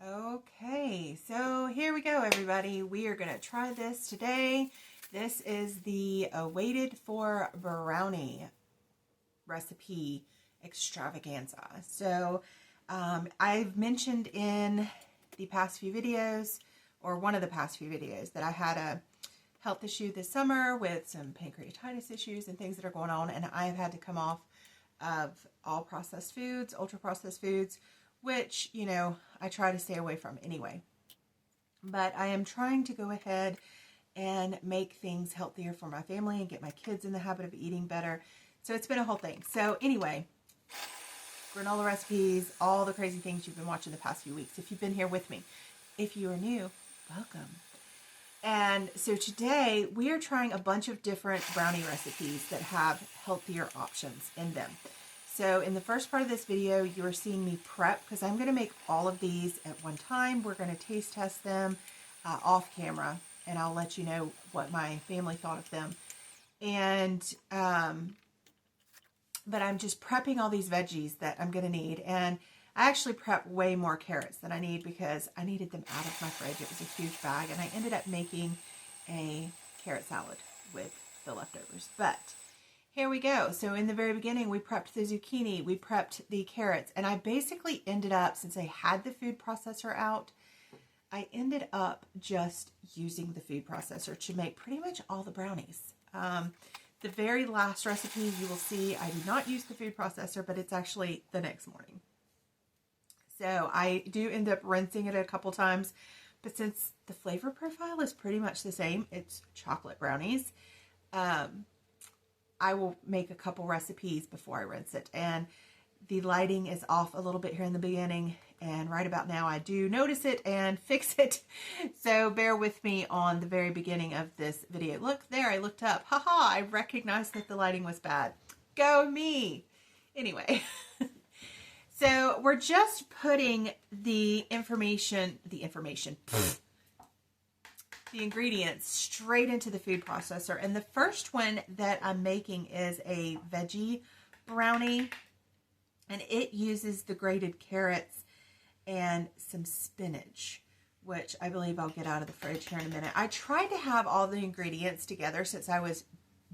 Okay, so here we go, everybody. We are going to try this today. This is the awaited for brownie recipe extravaganza. So I've mentioned in the past few videos, or one of the past few videos, that I had a health issue this summer with some pancreatitis issues and things that are going on, and I have had to come off of all processed foods, ultra processed foods, which, you know, I try to stay away from anyway. But I am trying to go ahead and make things healthier for my family and get my kids in the habit of eating better. So it's been a whole thing. So anyway, granola recipes, all the crazy things you've been watching the past few weeks. If you've been here with me. If you are new, welcome. And so today we are trying a bunch of different brownie recipes that have healthier options in them. So in the first part of this video, you are seeing me prep because I'm going to make all of these at one time. We're going to taste test them off camera, and I'll let you know what my family thought of them. And but I'm just prepping all these veggies that I'm going to need. And I actually prepped way more carrots than I need because I needed them out of my fridge. It was a huge bag, and I ended up making a carrot salad with the leftovers. But here we go. So in the very beginning, we prepped the zucchini, we prepped the carrots, and I basically ended up, since I had the food processor out, I ended up just using the food processor to make pretty much all the brownies. The very last recipe you will see, I do not use the food processor, but it's actually the next morning. So I do end up rinsing it a couple times, but since the flavor profile is pretty much the same, it's chocolate brownies, I will make a couple recipes before I rinse it. And the lighting is off a little bit here in the beginning, and right about now I do notice it and fix it. So bear with me on the very beginning of this video. Look there, I looked up. Haha, I recognized that the lighting was bad. Go me! Anyway, so we're just putting the ingredients straight into the food processor. And the first one that I'm making is a veggie brownie, and it uses the grated carrots and some spinach, which I believe I'll get out of the fridge here in a minute. I tried to have all the ingredients together since I was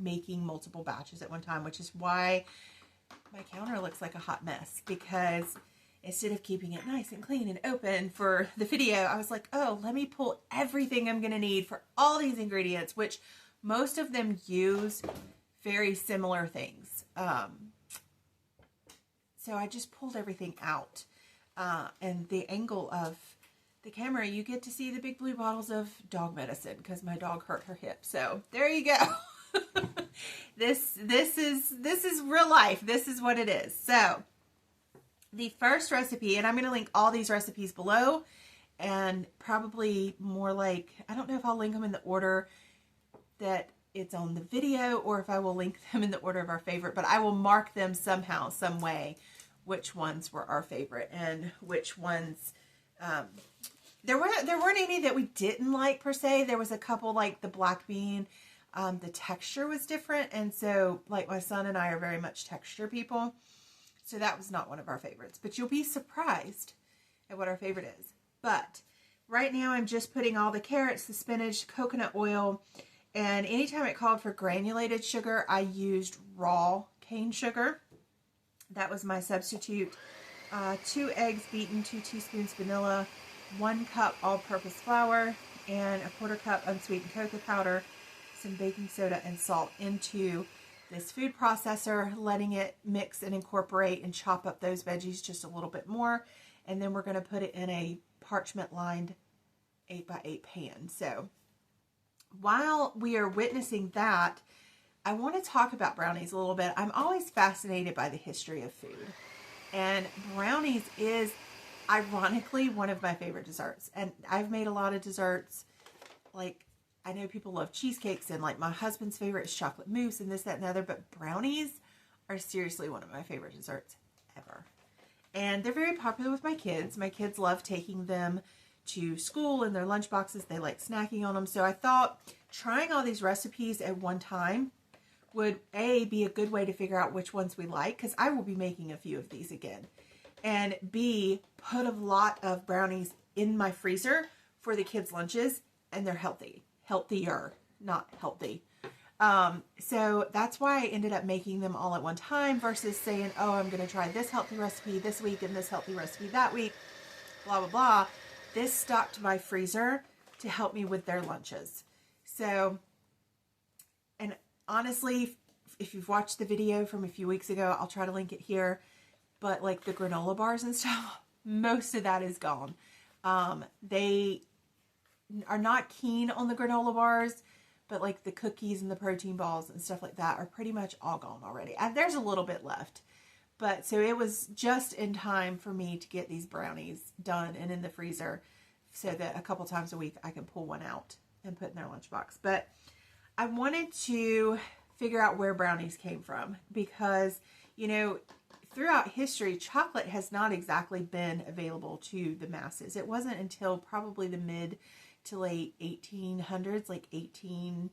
making multiple batches at one time, which is why my counter looks like a hot mess, because instead of keeping it nice and clean and open for the video, I was like, oh, let me pull everything I'm going to need for all these ingredients, which most of them use very similar things. So I just pulled everything out. And the angle of the camera, you get to see the big blue bottles of dog medicine because my dog hurt her hip. So there you go. This is real life. This is what it is. So the first recipe, and I'm going to link all these recipes below, and probably more like, I don't know if I'll link them in the order that it's on the video or if I will link them in the order of our favorite, but I will mark them somehow, some way, which ones were our favorite and which ones, there weren't any that we didn't like per se. There was a couple, like the black bean, the texture was different, and so like my son and I are very much texture people. So that was not one of our favorites, but you'll be surprised at what our favorite is. But right now I'm just putting all the carrots, the spinach, coconut oil, and anytime it called for granulated sugar, I used raw cane sugar. That was my substitute. 2 eggs beaten, 2 teaspoons vanilla, 1 cup all-purpose flour, and a 1/4 cup unsweetened cocoa powder, some baking soda and salt into this food processor, letting it mix and incorporate and chop up those veggies just a little bit more. And then we're going to put it in a parchment lined 8x8 pan. So while we are witnessing that, I want to talk about brownies a little bit. I'm always fascinated by the history of food, and brownies is ironically one of my favorite desserts. And I've made a lot of desserts, like I know people love cheesecakes, and like my husband's favorite is chocolate mousse and this, that, and the other, but brownies are seriously one of my favorite desserts ever. And they're very popular with my kids. My kids love taking them to school in their lunch boxes. They like snacking on them. So I thought trying all these recipes at one time would be a good way to figure out which ones we like, because I will be making a few of these again. and B, put a lot of brownies in my freezer for the kids' lunches, and they're healthier, not healthy. So that's why I ended up making them all at one time versus saying, oh, I'm going to try this healthy recipe this week and this healthy recipe that week, blah, blah, blah. This stocked my freezer to help me with their lunches. So, and honestly, if you've watched the video from a few weeks ago, I'll try to link it here. But like the granola bars and stuff, most of that is gone. They are not keen on the granola bars, but like the cookies and the protein balls and stuff like that are pretty much all gone already. There's a little bit left. But so it was just in time for me to get these brownies done and in the freezer so that a couple times a week I can pull one out and put in their lunchbox. But I wanted to figure out where brownies came from because, you know, throughout history, chocolate has not exactly been available to the masses. It wasn't until probably the mid to late 1800s, like 1860s,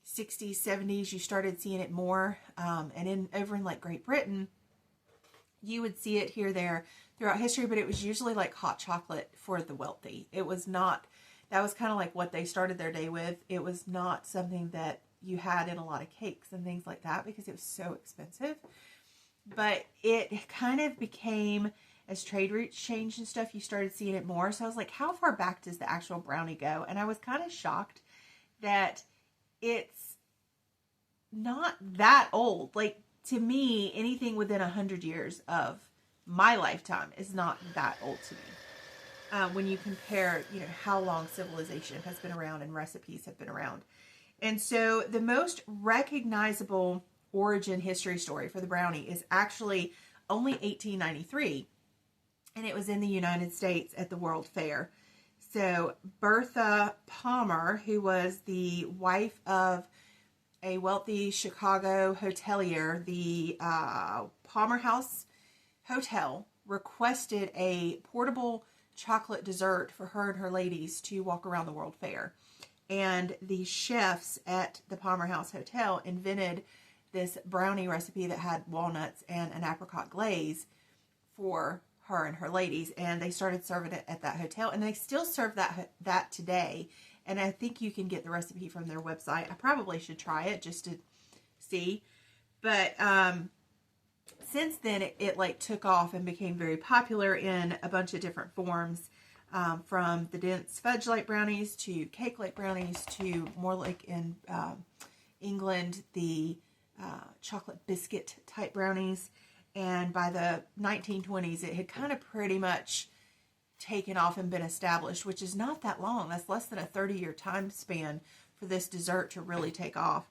70s, you started seeing it more. And over in like Great Britain, you would see it here, there, throughout history, but it was usually like hot chocolate for the wealthy. It was not, that was kind of like what they started their day with. It was not something that you had in a lot of cakes and things like that because it was so expensive. But it kind of became, as trade routes changed and stuff, you started seeing it more. So I was like, how far back does the actual brownie go? And I was kind of shocked that it's not that old. Like, to me, anything within 100 years of my lifetime is not that old to me. When you compare, you know, how long civilization has been around and recipes have been around. And so the most recognizable origin history story for the brownie is actually only 1893. And it was in the United States at the World Fair. So Bertha Palmer, who was the wife of a wealthy Chicago hotelier, the Palmer House Hotel requested a portable chocolate dessert for her and her ladies to walk around the World Fair. And the chefs at the Palmer House Hotel invented this brownie recipe that had walnuts and an apricot glaze for her and her ladies. And they started serving it at that hotel. And they still serve that today. And I think you can get the recipe from their website. I probably should try it just to see. But since then, it like took off and became very popular in a bunch of different forms. From the dense fudge-like brownies to cake-like brownies to more like in England, the chocolate biscuit type brownies. And by the 1920s, it had kind of pretty much taken off and been established, which is not that long. That's less than a 30-year time span for this dessert to really take off.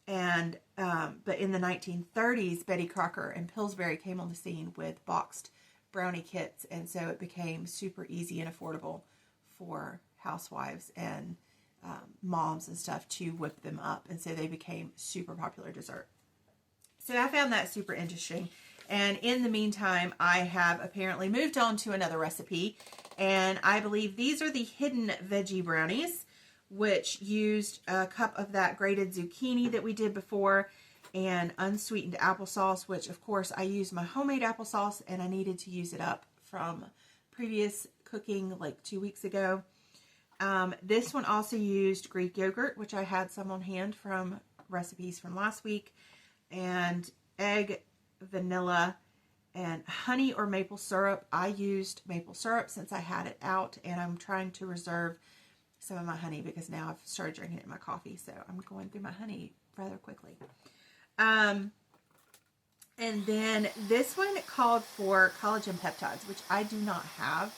And but in the 1930s, Betty Crocker and Pillsbury came on the scene with boxed brownie kits, and so it became super easy and affordable for housewives and moms and stuff to whip them up, and so they became super popular dessert. So I found that super interesting. And in the meantime, I have apparently moved on to another recipe, and I believe these are the hidden veggie brownies, which used a cup of that grated zucchini that we did before and unsweetened applesauce, which of course I used my homemade applesauce and I needed to use it up from previous cooking like 2 weeks ago. This one also used Greek yogurt, which I had some on hand from recipes from last week, and egg, vanilla, and honey or maple syrup. I used maple syrup since I had it out, and I'm trying to reserve some of my honey because now I've started drinking it in my coffee, so I'm going through my honey rather quickly. And then this one called for collagen peptides, which I do not have,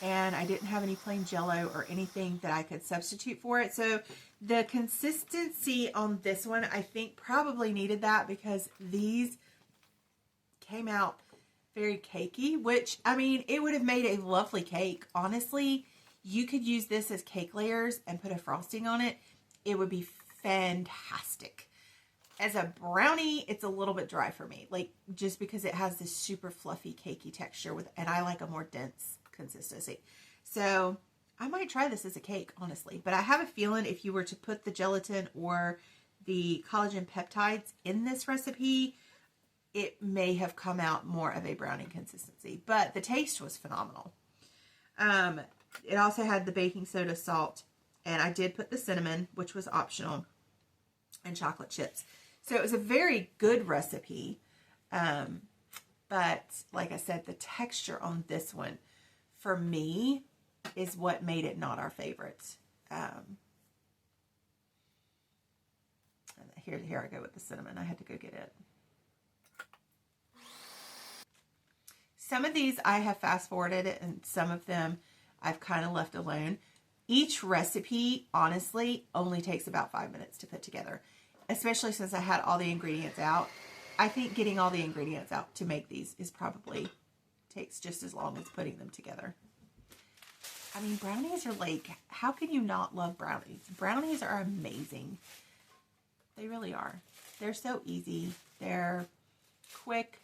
and I didn't have any plain Jell-O or anything that I could substitute for it. So the consistency on this one, I think probably needed that because these came out very cakey, which, I mean, it would have made a lovely cake. Honestly, you could use this as cake layers and put a frosting on it. It would be fantastic. As a brownie, it's a little bit dry for me, like just because it has this super fluffy, cakey texture and I like a more dense consistency. So I might try this as a cake, honestly. But I have a feeling if you were to put the gelatin or the collagen peptides in this recipe, it may have come out more of a brownie consistency, but the taste was phenomenal. It also had the baking soda, salt, and I did put the cinnamon, which was optional, and chocolate chips. So it was a very good recipe. But like I said, the texture on this one, for me, is what made it not our favorite. Here I go with the cinnamon. I had to go get it. Some of these I have fast forwarded, and some of them I've kind of left alone. Each recipe, honestly, only takes about 5 minutes to put together, especially since I had all the ingredients out. I think getting all the ingredients out to make these is probably takes just as long as putting them together. I mean, brownies are like, how can you not love brownies? Brownies are amazing. They really are. They're so easy. They're quick.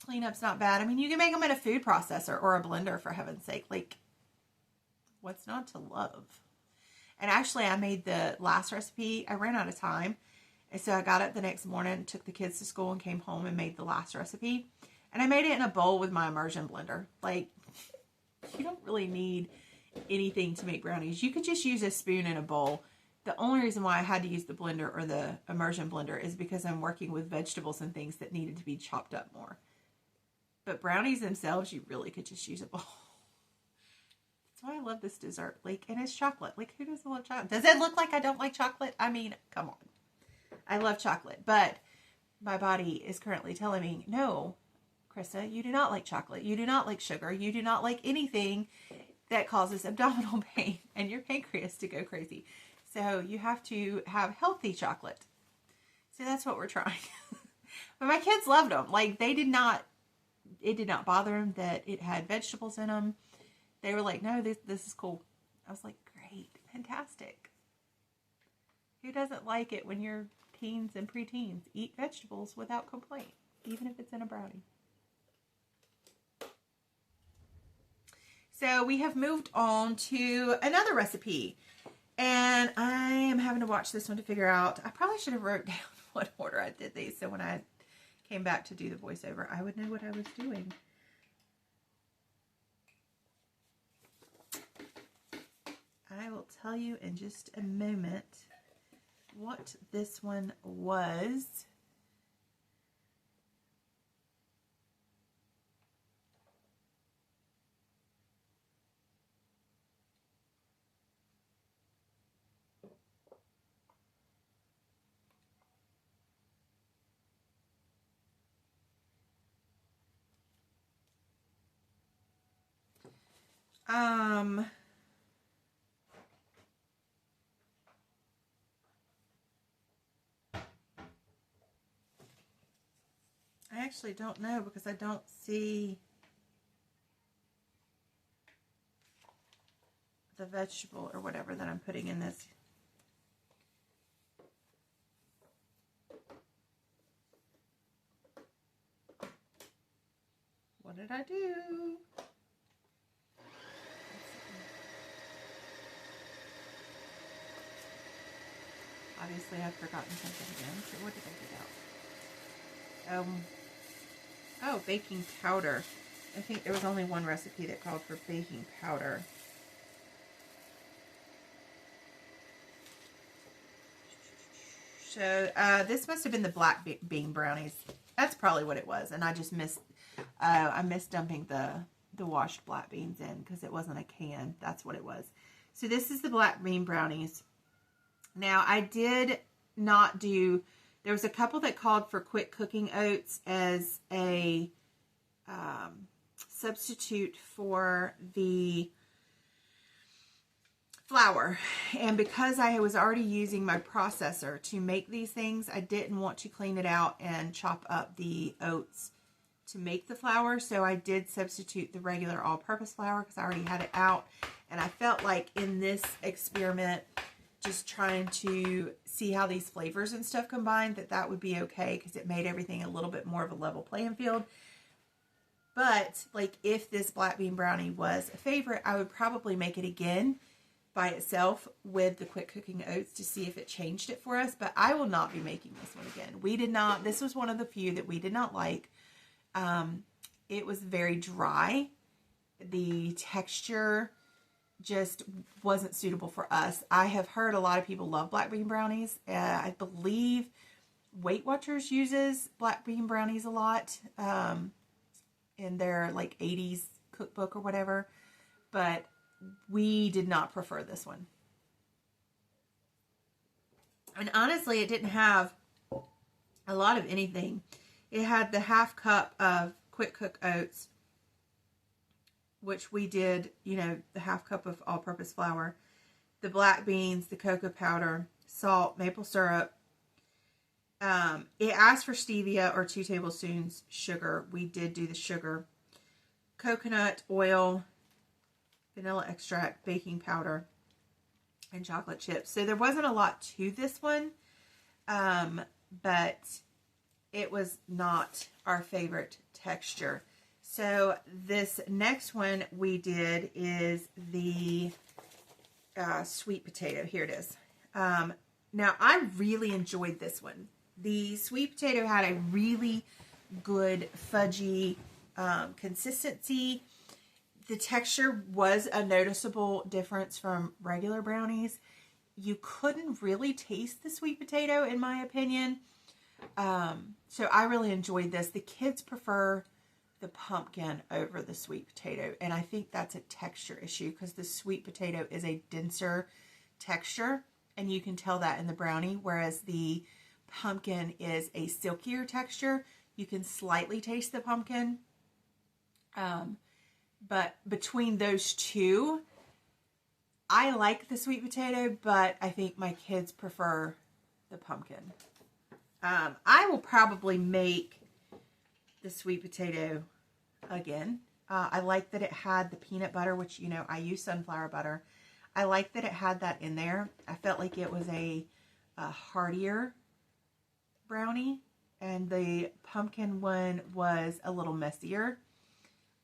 Cleanup's not bad. I mean, you can make them in a food processor or a blender, for heaven's sake. Like, what's not to love? And actually, I made the last recipe. I ran out of time. And so I got up the next morning, took the kids to school, and came home and made the last recipe. And I made it in a bowl with my immersion blender. Like, you don't really need anything to make brownies. You could just use a spoon in a bowl. The only reason why I had to use the blender or the immersion blender is because I'm working with vegetables and things that needed to be chopped up more. But brownies themselves, you really could just use a bowl. That's why I love this dessert. Like, and it's chocolate. Like, who doesn't love chocolate? Does it look like I don't like chocolate? I mean, come on. I love chocolate, but my body is currently telling me, no, Krista, you do not like chocolate. You do not like sugar. You do not like anything that causes abdominal pain and your pancreas to go crazy. So you have to have healthy chocolate. So that's what we're trying. But my kids loved them. Like, it did not bother them that it had vegetables in them. They were like, no, this is cool. I was like, great, fantastic. Who doesn't like it when your teens and preteens eat vegetables without complaint, even if it's in a brownie? So we have moved on to another recipe. And I am having to watch this one to figure out. I probably should have wrote down what order I did these, so when I came back to do the voiceover, I would know what I was doing. I will tell you in just a moment what this one was. I actually don't know because I don't see the vegetable or whatever that I'm putting in this. What did I do? Obviously, I've forgotten something again. So what did I get out? Oh, baking powder. I think there was only one recipe that called for baking powder. So this must have been the black bean brownies. That's probably what it was, and I just missed. I missed dumping the washed black beans in because it wasn't a can. That's what it was. So this is the black bean brownies. Now I did not do. There was a couple that called for quick cooking oats as a substitute for the flour. And because I was already using my processor to make these things, I didn't want to clean it out and chop up the oats to make the flour. So I did substitute the regular all-purpose flour because I already had it out. And I felt like in this experiment, just trying to see how these flavors and stuff combined, that would be okay because it made everything a little bit more of a level playing field. But like if this black bean brownie was a favorite, I would probably make it again by itself with the quick cooking oats to see if it changed it for us, but I will not be making this one again. We did not, this was one of the few that we did not like. It was very dry. The texture just wasn't suitable for us. I have heard a lot of people love black bean brownies. I believe Weight Watchers uses black bean brownies a lot in their like 80s cookbook or whatever, but we did not prefer this one. And honestly, it didn't have a lot of anything. It had the half cup of quick cook oats, which we did, you know, the half cup of all-purpose flour, the black beans, the cocoa powder, salt, maple syrup. It asked for stevia or 2 tablespoons sugar. We did do the sugar. Coconut oil, vanilla extract, baking powder, and chocolate chips. So there wasn't a lot to this one, but it was not our favorite texture. So this next one we did is the sweet potato. Here it is. Now, I really enjoyed this one. The sweet potato had a really good fudgy consistency. The texture was a noticeable difference from regular brownies. You couldn't really taste the sweet potato, in my opinion. So I really enjoyed this. The kids prefer the pumpkin over the sweet potato, and I think that's a texture issue because the sweet potato is a denser texture, and you can tell that in the brownie, whereas the pumpkin is a silkier texture. You can slightly taste the pumpkin. But between those two, I like the sweet potato, but I think my kids prefer the pumpkin. I will probably make the sweet potato again. I like that it had the peanut butter, which, you know, I use sunflower butter. I like that it had that in there. I felt like it was a heartier brownie, and the pumpkin one was a little messier.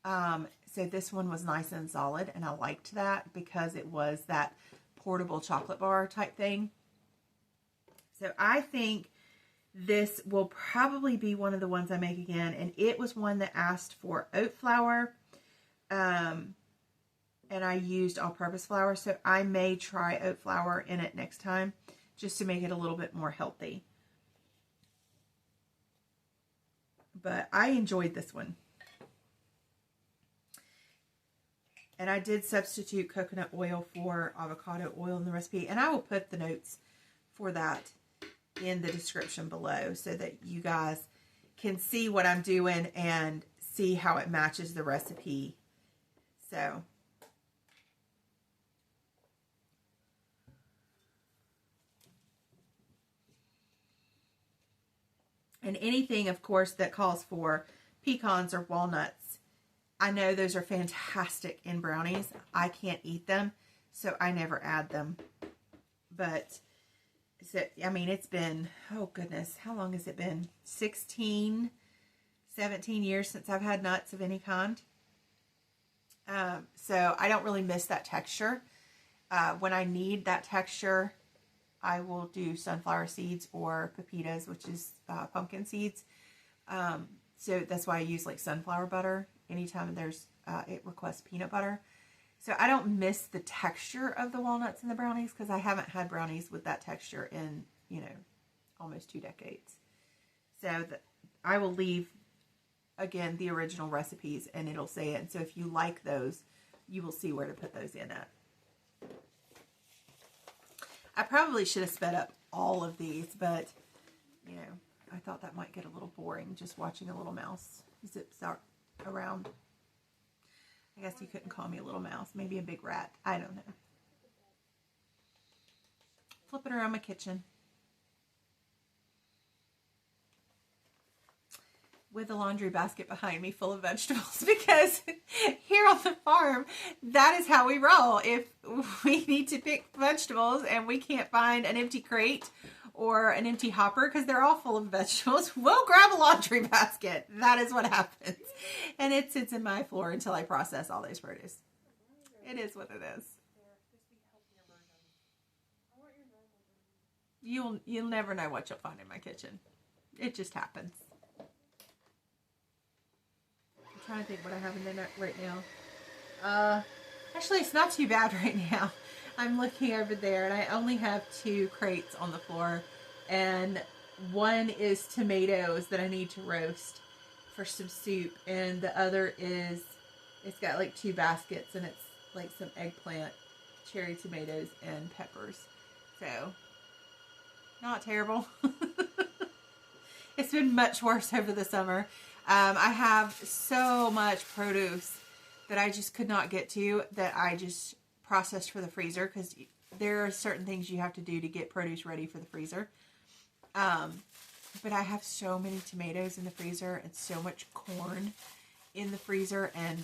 So this one was nice and solid, and I liked that because it was that portable chocolate bar type thing. So I think this will probably be one of the ones I make again, and it was one that asked for oat flour, and I used all-purpose flour, so I may try oat flour in it next time just to make it a little bit more healthy. But I enjoyed this one. And I did substitute coconut oil for avocado oil in the recipe. And I will put the notes for that in the description below so that you guys can see what I'm doing and see how it matches the recipe. So, and anything, of course, that calls for pecans or walnuts, I know those are fantastic in brownies. I can't eat them, so I never add them. But, so, I mean, it's been, oh goodness, how long has it been? 16, 17 years since I've had nuts of any kind. So I don't really miss that texture. When I need that texture, I will do sunflower seeds or pepitas, which is pumpkin seeds. So that's why I use like sunflower butter anytime there's it requests peanut butter. So I don't miss the texture of the walnuts in the brownies because I haven't had brownies with that texture in, you know, almost 2 decades. So I will leave, again, the original recipes and it'll say it. And so if you like those, you will see where to put those in at. I probably should have sped up all of these, but, you know, I thought that might get a little boring just watching a little mouse zip around. I guess you couldn't call me a little mouse. Maybe a big rat. I don't know. Flipping around my kitchen. With a laundry basket behind me full of vegetables because here on the farm, that is how we roll. If we need to pick vegetables and we can't find an empty crate or an empty hopper because they're all full of vegetables, we'll grab a laundry basket. That is what happens. And it sits in my floor until I process all those produce. It is what it is. You'll never know what you'll find in my kitchen. It just happens. I'm trying to think what I have in there right now. Actually, it's not too bad right now. I'm looking over there, and I only have 2 crates on the floor, and one is tomatoes that I need to roast for some soup, and the other is, it's got like 2 baskets, and it's like some eggplant, cherry tomatoes, and peppers. So, not terrible. It's been much worse over the summer. I have so much produce that I just could not get to, that I just processed for the freezer, because there are certain things you have to do to get produce ready for the freezer. But I have so many tomatoes in the freezer and so much corn in the freezer, and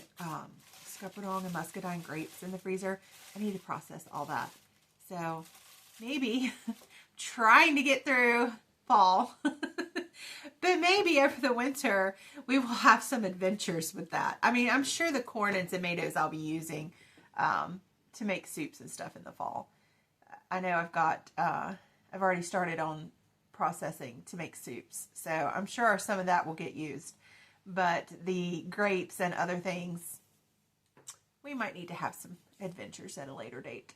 scuppernong and muscadine grapes in the freezer. I need to process all that. So maybe trying to get through fall. But maybe over the winter, we will have some adventures with that. I mean, I'm sure the corn and tomatoes I'll be using to make soups and stuff in the fall. I know I've already started on processing to make soups. So I'm sure some of that will get used. But the grapes and other things, we might need to have some adventures at a later date.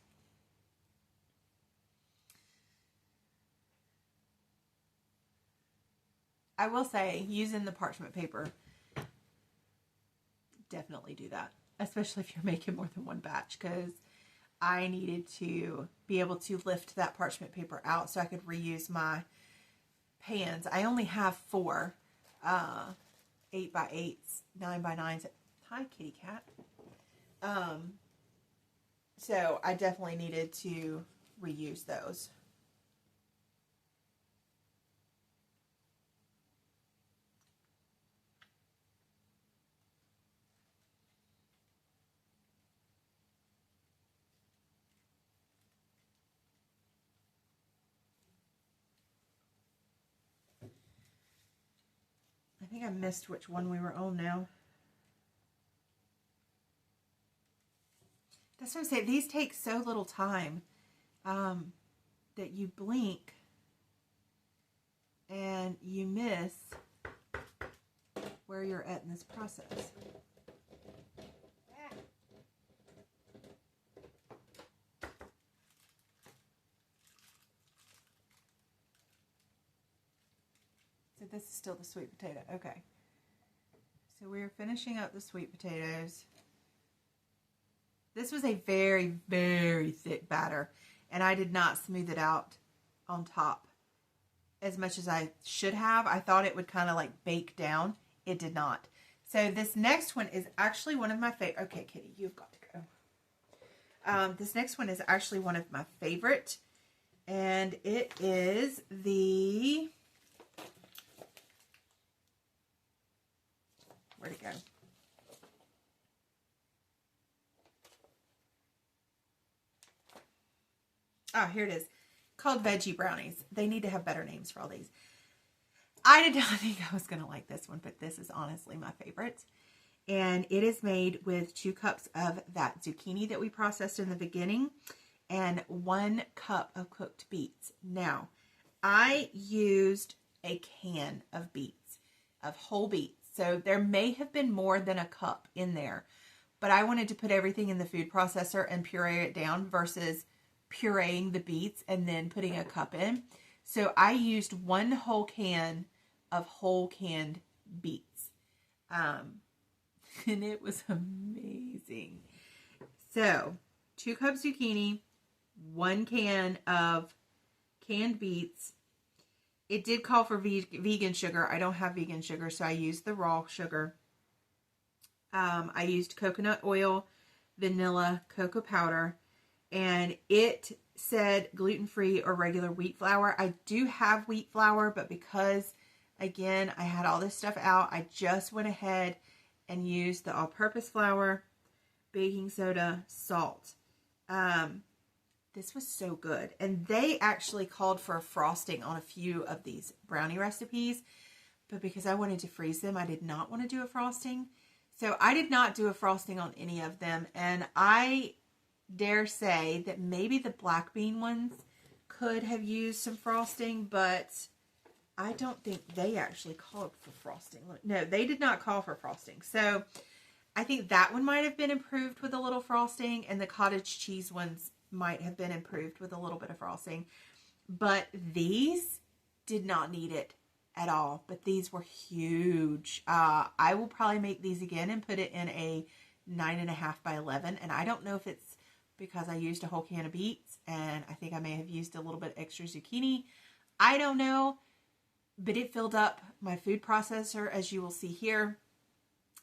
I will say, using the parchment paper, definitely do that. Especially if you're making more than one batch, because I needed to be able to lift that parchment paper out so I could reuse my pans. I only have 4 8x8s, 9x9s. Hi, kitty cat. So I definitely needed to reuse those. I think I missed which one we were on now. That's what I'm saying. These take so little time that you blink and you miss where you're at in this process. So this is still the sweet potato. Okay. So we're finishing up the sweet potatoes. This was a very, very thick batter, and I did not smooth it out on top as much as I should have. I thought it would kind of like bake down. It did not. So this next one is actually one of my favorite. Okay, Kitty, you've got to go. This next one is actually one of my favorite, and it is the... Where'd it go? Oh, here it is. Called Veggie Brownies. They need to have better names for all these. I did not think I was going to like this one, but this is honestly my favorite. And it is made with 2 cups of that zucchini that we processed in the beginning and 1 cup of cooked beets. Now, I used a can of beets, of whole beets. So there may have been more than a cup in there, but I wanted to put everything in the food processor and puree it down versus pureeing the beets and then putting a cup in. So I used 1 whole can of whole canned beets. And it was amazing. So 2 cups zucchini, 1 can of canned beets. It did call for vegan sugar. I don't have vegan sugar, so I used the raw sugar. I used coconut oil, vanilla, cocoa powder, and it said gluten-free or regular wheat flour. I do have wheat flour, but because, again, I had all this stuff out, I just went ahead and used the all-purpose flour, baking soda, salt. This was so good. And they actually called for a frosting on a few of these brownie recipes, but because I wanted to freeze them, I did not want to do a frosting. So I did not do a frosting on any of them, and I dare say that maybe the black bean ones could have used some frosting, but I don't think they actually called for frosting. No, they did not call for frosting. So I think that one might have been improved with a little frosting, and the cottage cheese ones might have been improved with a little bit of frosting. But these did not need it at all. But these were huge. I will probably make these again and put it in a 9.5 by 11. And I don't know if it's because I used a whole can of beets, and I think I may have used a little bit extra zucchini. I don't know. But it filled up my food processor, as you will see here.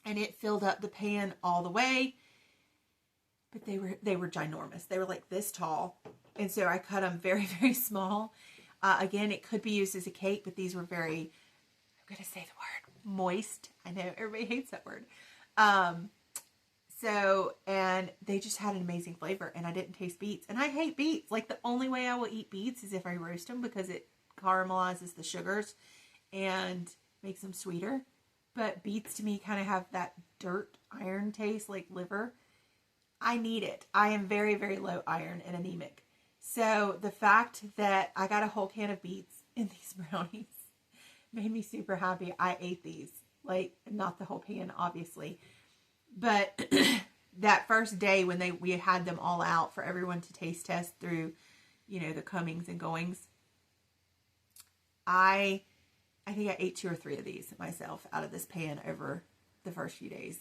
And it filled up the pan all the way. But they were ginormous. They were like this tall. And so I cut them very, very small. Again, it could be used as a cake, but these were very, I'm going to say the word, moist. I know everybody hates that word. And they just had an amazing flavor, and I didn't taste beets. And I hate beets. Like, the only way I will eat beets is if I roast them, because it caramelizes the sugars and makes them sweeter. But beets to me kind of have that dirt iron taste, like liver. I need it. I am very, very low iron and anemic. So the fact that I got a whole can of beets in these brownies made me super happy. I ate these. Like, not the whole pan, obviously. But that first day when we had them all out for everyone to taste test through, the comings and goings, I think I ate 2 or 3 of these myself out of this pan over the first few days.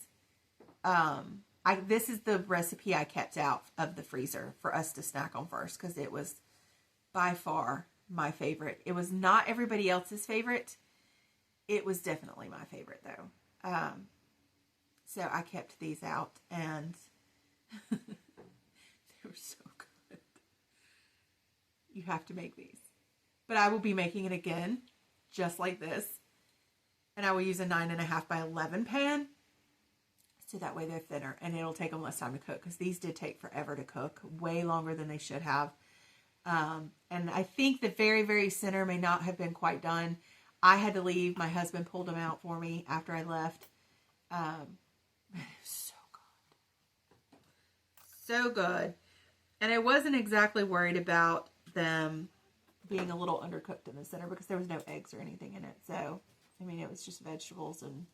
This is the recipe I kept out of the freezer for us to snack on first, because it was by far my favorite. It was not everybody else's favorite. It was definitely my favorite, though. So I kept these out, and they were so good. You have to make these. But I will be making it again, just like this. And I will use a 9.5 by 11 pan. So that way they're thinner, and it'll take them less time to cook, because these did take forever to cook, way longer than they should have. And I think the very, very center may not have been quite done. I had to leave. My husband pulled them out for me after I left. It was so good. So good. And I wasn't exactly worried about them being a little undercooked in the center, because there was no eggs or anything in it. So, I mean, it was just vegetables and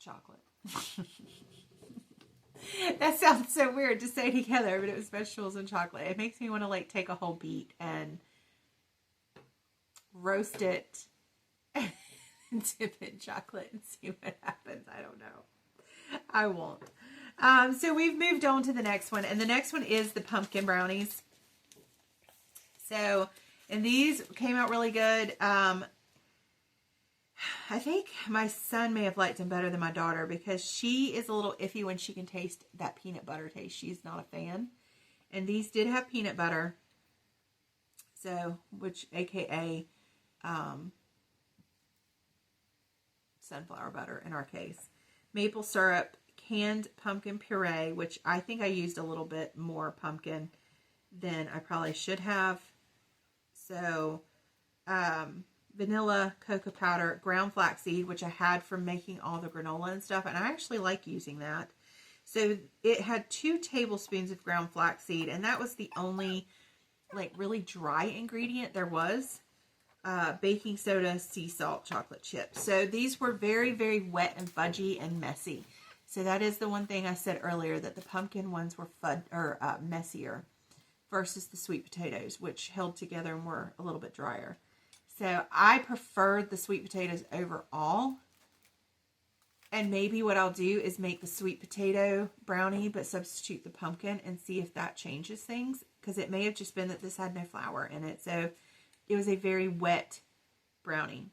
chocolate. That sounds so weird to say together, but it was vegetables and chocolate. It makes me want to, like, take a whole beet and roast it and dip it in chocolate and see what happens. I don't know. I won't. So we've moved on to the next one, and the next one is the pumpkin brownies. So, and these came out really good. I think my son may have liked them better than my daughter, because she is a little iffy when she can taste that peanut butter taste. She's not a fan. And these did have peanut butter. So, which, aka sunflower butter in our case. Maple syrup, canned pumpkin puree, which I think I used a little bit more pumpkin than I probably should have. So, vanilla, cocoa powder, ground flaxseed, which I had from making all the granola and stuff, and I actually like using that. So it had 2 tablespoons of ground flaxseed, and that was the only, like, really dry ingredient there was. Baking soda, sea salt, chocolate chips. So these were very, very wet and fudgy and messy. So that is the one thing I said earlier, that the pumpkin ones were messier versus the sweet potatoes, which held together and were a little bit drier. So I preferred the sweet potatoes overall. And maybe what I'll do is make the sweet potato brownie, but substitute the pumpkin and see if that changes things. Because it may have just been that this had no flour in it. So it was a very wet brownie.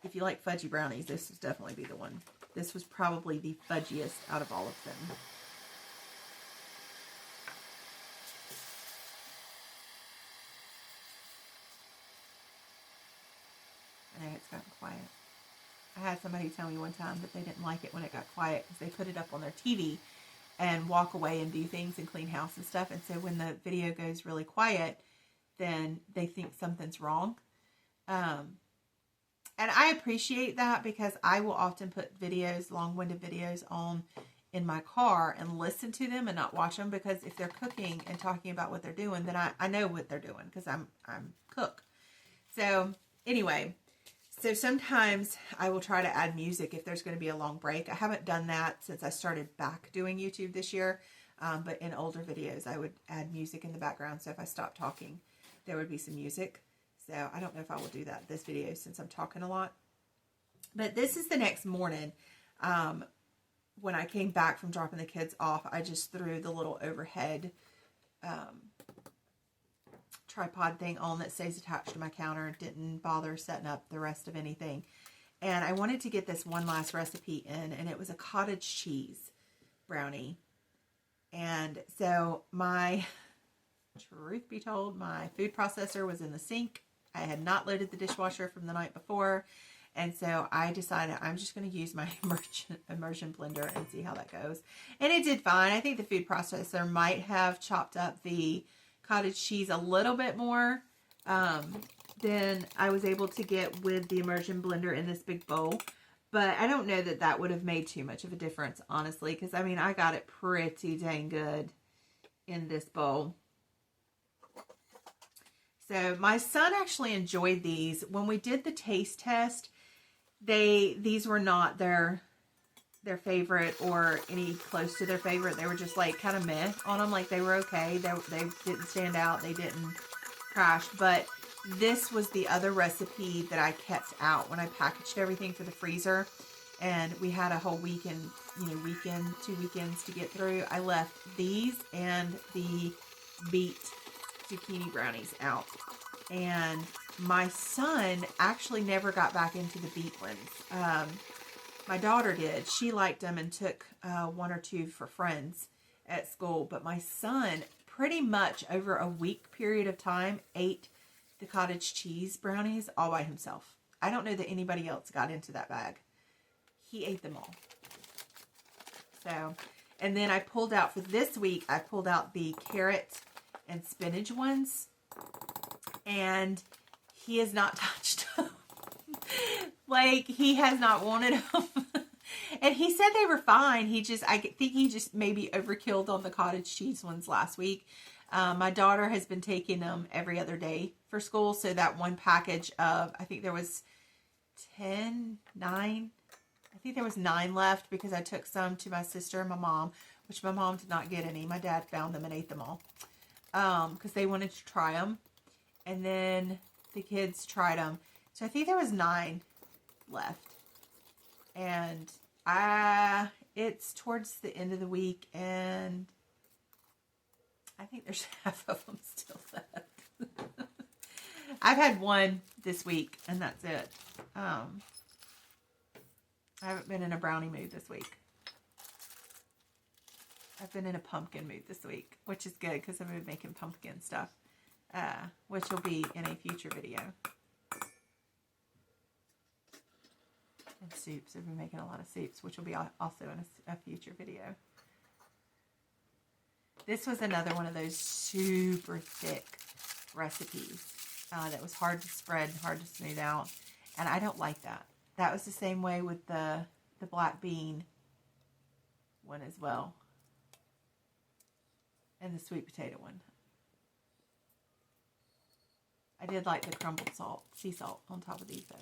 If you like fudgy brownies, this would definitely be the one. This was probably the fudgiest out of all of them. I know it's gotten quiet. I had somebody tell me one time that they didn't like it when it got quiet, because they put it up on their TV and walk away and do things and clean house and stuff. And so when the video goes really quiet, then they think something's wrong. And I appreciate that, because I will often put videos, long-winded videos on in my car and listen to them and not watch them, because if they're cooking and talking about what they're doing, then I know what they're doing because I'm cook. So anyway, so sometimes I will try to add music if there's going to be a long break. I haven't done that since I started back doing YouTube this year, but in older videos I would add music in the background. So if I stopped talking, there would be some music. So I don't know if I will do that this video since I'm talking a lot. But this is the next morning. When I came back from dropping the kids off, I just threw the little overhead tripod thing on that stays attached to my counter. Didn't bother setting up the rest of anything. And I wanted to get this one last recipe in, and it was a cottage cheese brownie. And so truth be told, my food processor was in the sink. I had not loaded the dishwasher from the night before. And so I decided I'm just going to use my immersion blender and see how that goes. And it did fine. I think the food processor might have chopped up the cottage cheese a little bit more than I was able to get with the immersion blender in this big bowl. But I don't know that that would have made too much of a difference, honestly. Because, I mean, I got it pretty dang good in this bowl. So my son actually enjoyed these. When we did the taste test, these were not their favorite or any close to their favorite. They were just like kind of meh on them. Like they were okay. They didn't stand out. They didn't crash. But this was the other recipe that I kept out when I packaged everything for the freezer. And we had a whole weekend, 2 weekends to get through. I left these and the beet zucchini brownies out. And my son actually never got back into the beet ones. My daughter did. She liked them and took 1 or 2 for friends at school. But my son, pretty much over a week period of time, ate the cottage cheese brownies all by himself. I don't know that anybody else got into that bag. He ate them all. So, and then I pulled out for this week, I pulled out the carrot and spinach ones. And he has not touched them. Like, he has not wanted them. And he said they were fine. I think he just maybe overkilled on the cottage cheese ones last week. My daughter has been taking them every other day for school. So that one package of, I think there was 9. I think there was 9 left because I took some to my sister and my mom, which my mom did not get any. My dad found them and ate them all. Because they wanted to try them. And then the kids tried them. So I think there was 9 left. And it's towards the end of the week. And I think there's half of them still left. I've had 1 this week. And that's it. I haven't been in a brownie mood this week. I've been in a pumpkin mood this week. Which is good because I've been making pumpkin stuff. Which will be in a future video. And soups. I've been making a lot of soups, which will be also in a future video. This was another one of those super thick recipes that was hard to spread, hard to smooth out. And I don't like that. That was the same way with the black bean one as well. And the sweet potato one. I did like the crumbled sea salt on top of these though.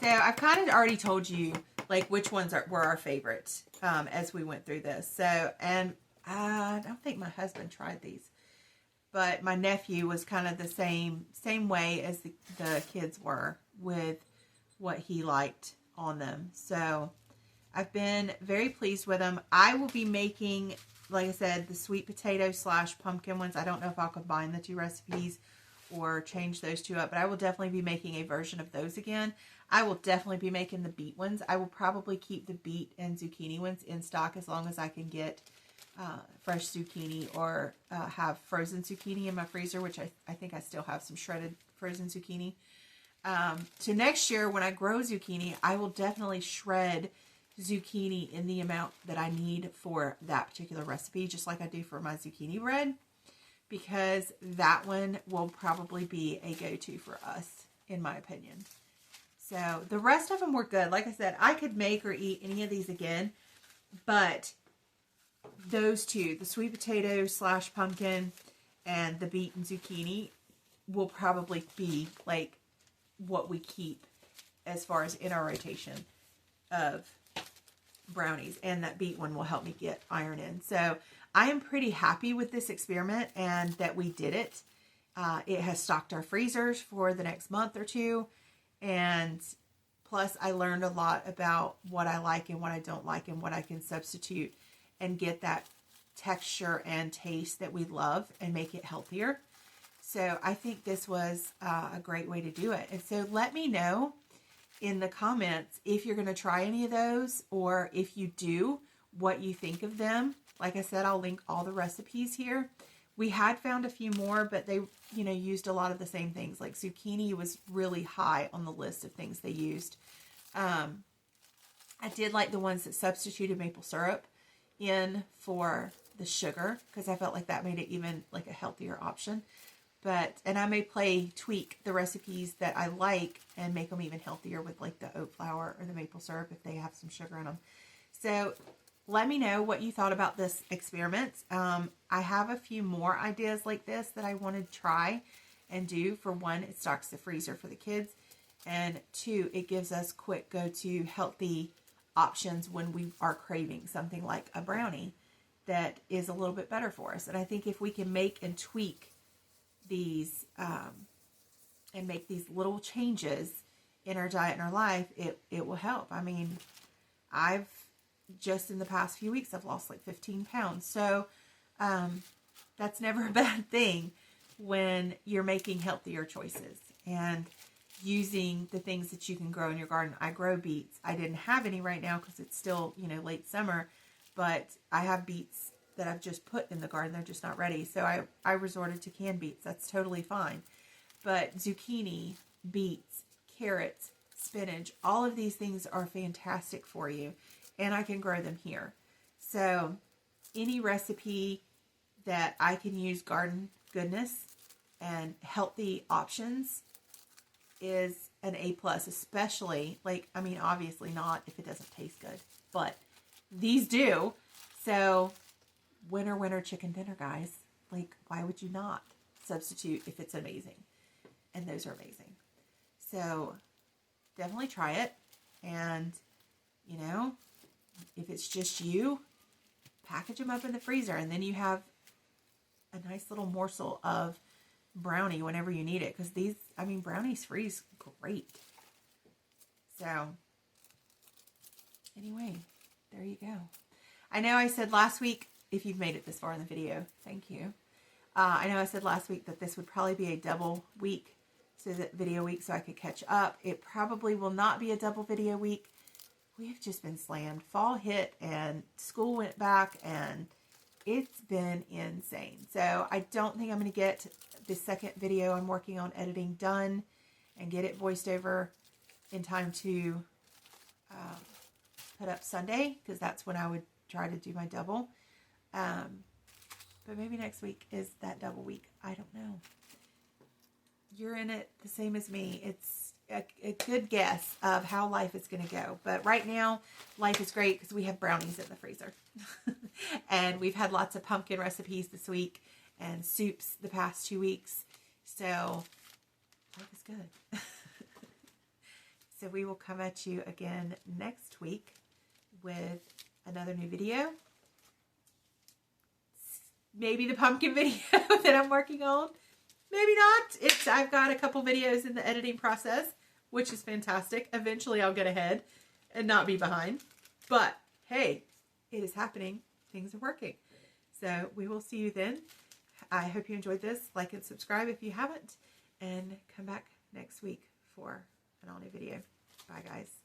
So I've kind of already told you like which ones were our favorites as we went through this. So, and I don't think my husband tried these, but my nephew was kind of the same way as the kids were with what he liked on them. So I've been very pleased with them. I will be making, like I said, the sweet potato / pumpkin ones. I don't know if I'll combine the 2 recipes or change those 2 up, but I will definitely be making a version of those again. I will definitely be making the beet ones. I will probably keep the beet and zucchini ones in stock as long as I can get fresh zucchini or have frozen zucchini in my freezer, which I think I still have some shredded frozen zucchini. So next year when I grow zucchini, I will definitely shred zucchini in the amount that I need for that particular recipe, just like I do for my zucchini bread, because that one will probably be a go-to for us, in my opinion. So the rest of them were good. Like I said, I could make or eat any of these again, but those two, the sweet potato / pumpkin and the beet and zucchini, will probably be like what we keep as far as in our rotation of brownies, and that beet one will help me get iron in. So I am pretty happy with this experiment and that we did it. It has stocked our freezers for the next month or two, and plus I learned a lot about what I like and what I don't like and what I can substitute and get that texture and taste that we love and make it healthier. So I think this was a great way to do it. And so let me know in the comments if you're going to try any of those, or if you do, what you think of them. Like I said, I'll link all the recipes here. We had found a few more, but they, used a lot of the same things. Like zucchini was really high on the list of things they used. I did like the ones that substituted maple syrup in for the sugar, because I felt like that made it even like a healthier option. And I may tweak the recipes that I like and make them even healthier with like the oat flour or the maple syrup if they have some sugar in them. So let me know what you thought about this experiment. I have a few more ideas like this that I want to try and do. For one, it stocks the freezer for the kids. And two, it gives us quick go-to healthy options when we are craving something like a brownie that is a little bit better for us. And I think if we can make and tweak these and make these little changes in our diet and our life, it will help. I mean, I've just in the past few weeks, I've lost like 15 pounds. So that's never a bad thing when you're making healthier choices and using the things that you can grow in your garden. I grow beets. I didn't have any right now because it's still, late summer, but I have beets that I've just put in the garden. They're just not ready. So I resorted to canned beets. That's totally fine. But zucchini, beets, carrots, spinach, all of these things are fantastic for you. And I can grow them here. So any recipe that I can use garden goodness and healthy options is an A+, especially obviously not if it doesn't taste good, but these do. So winner chicken dinner, guys. Like, why would you not substitute if it's amazing? And those are amazing. So definitely try it. And, if it's just you, package them up in the freezer. And then you have a nice little morsel of brownie whenever you need it. Because brownies freeze great. So anyway, there you go. I know I said last week, if you've made it this far in the video, thank you. I know I said last week that this would probably be a double week, video week, so I could catch up. It probably will not be a double video week. We've just been slammed. Fall hit and school went back and it's been insane. So I don't think I'm going to get the second video I'm working on editing done and get it voiced over in time to put up Sunday, because that's when I would try to do my double. But maybe next week is that double week. I don't know. You're in it the same as me. It's a good guess of how life is going to go. But right now, life is great because we have brownies in the freezer. And we've had lots of pumpkin recipes this week and soups the past 2 weeks. So life is good. So we will come at you again next week with another new video. Maybe the pumpkin video that I'm working on. Maybe not. I've got a couple videos in the editing process, which is fantastic. Eventually I'll get ahead and not be behind. But hey, it is happening. Things are working. So we will see you then. I hope you enjoyed this. Like and subscribe if you haven't. And come back next week for an all new video. Bye guys.